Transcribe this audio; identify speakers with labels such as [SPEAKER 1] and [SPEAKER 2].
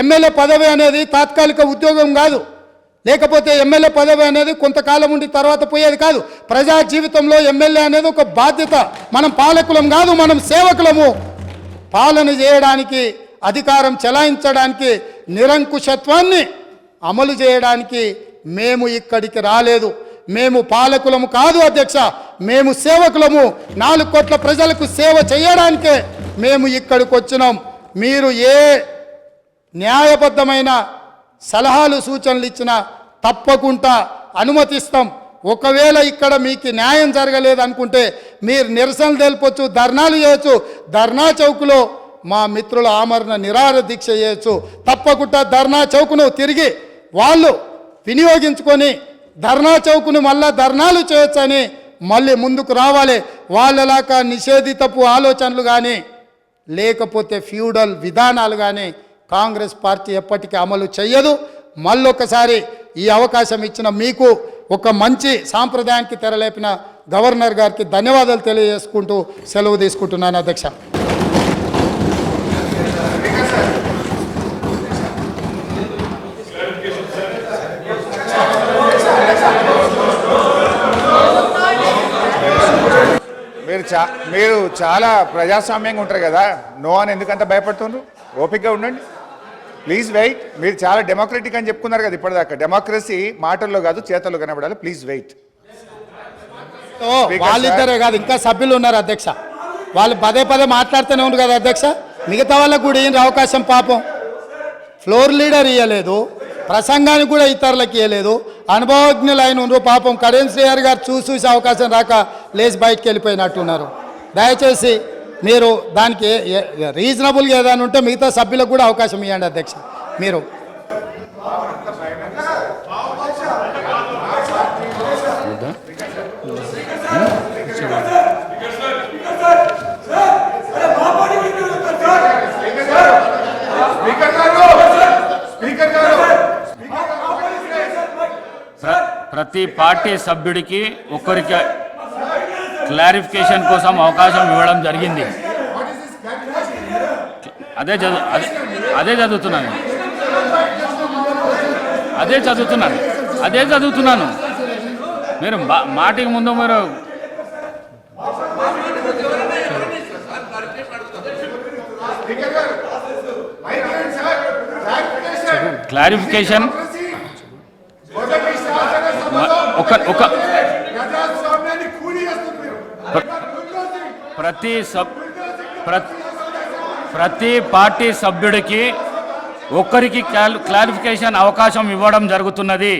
[SPEAKER 1] MLA పదవి అనేది తాత్కాలిక ఉద్యోగం కాదు, లేకపోతే ఎమ్మెల్యే పదవి అనేది కొంతకాలం ఉండి తర్వాత పోయేది కాదు. ప్రజా జీవితంలో ఎమ్మెల్యే అనేది ఒక బాధ్యత. మనం పాలకులం కాదు, మనం సేవకులము. పాలన చేయడానికి, అధికారం చెలాయించడానికి, నిరంకుశత్వాన్ని అమలు చేయడానికి మేము ఇక్కడికి రాలేదు. మేము పాలకులము కాదు అధ్యక్ష, మేము సేవకులము. 4 కోట్ల ప్రజలకు సేవ చేయడానికే మేము ఇక్కడికి వచ్చినాం. మీరు ఏ న్యాయబద్ధమైన సలహాలు సూచనలు ఇచ్చినా తప్పకుండా అనుమతిస్తాం. ఒకవేళ ఇక్కడ మీకు న్యాయం జరగలేదు అనుకుంటే మీరు నిరసనలు తెలుపొచ్చు, ధర్నాలు చేయొచ్చు. ధర్నా చౌక్లో మా మిత్రుల ఆమరణ నిరాహార దీక్ష చేయొచ్చు. తప్పకుండా ధర్నా చౌక్ను తిరిగి వాళ్ళు వినియోగించుకొని ధర్నా చౌక్ను మళ్ళా ధర్నాలు చేయొచ్చని మళ్ళీ ముందుకు రావాలి. వాళ్ళలాగా నిషేధితపు ఆలోచనలు కానీ లేకపోతే ఫ్యూడల్ విధానాలు కానీ కాంగ్రెస్ పార్టీ ఎప్పటికీ అమలు చేయదు. మళ్ళొకసారి ఈ అవకాశం ఇచ్చిన మీకు, ఒక మంచి సాంప్రదాయానికి తెరలేపిన గవర్నర్ గారికి ధన్యవాదాలు తెలియజేసుకుంటూ సెలవు తీసుకుంటున్నాను అధ్యక్ష.
[SPEAKER 2] మీరు చాలా ప్రజాస్వామ్యంగా ఉంటారు కదా, నో అని ఎందుకంత భయపడుతున్నారు? ఓపికగా ఉండండి, ప్లీజ్ వెయిట్. మీరు చాలా డెమోక్రటిక్ అని చెప్పుకున్నారు కదా ఇప్పటిదాకా. డెమోక్రసీ మాటల్లో కాదు చేతల్లో కనబడాలి. Please wait.
[SPEAKER 1] వాళ్ళిద్దరే కాదు, ఇంకా సభ్యులు ఉన్నారు అధ్యక్ష. వాళ్ళు పదే పదే మాట్లాడుతూనే ఉన్నారు కదా అధ్యక్ష. మిగతా వాళ్ళకు కూడా ఏం అవకాశం, పాపం ఫ్లోర్ లీడర్ ఇవ్వలేదు, ప్రసంగానికి కూడా ఇతరులకు ఇవ్వలేదు. అనుభవజ్ఞులైన ఉన్నారు పాపం. కడియం శ్రీహరి గారు చూసి అవకాశం రాక లేచి బయటకు వెళ్ళిపోయినట్టున్నారు. దయచేసి మీరు దానికి రీజనబుల్గా ఏదైనా ఉంటే మిగతా సభ్యులకు కూడా అవకాశం ఇవ్వండి అధ్యక్ష. మీరు
[SPEAKER 3] ప్రతి పార్టీ సభ్యుడికి ఒక్కరికి క్లారిఫికేషన్ కోసం అవకాశం ఇవ్వడం జరిగింది. అదే చదువుతున్నాను. మీరు మాటికి ముందు మీరు క్లారిఫికేషన్ ప్రతి పార్టీ సభ్యుడికి ఒక్కరికి క్లారిఫికేషన్ అవకాశం ఇవ్వడం జరుగుతున్నది.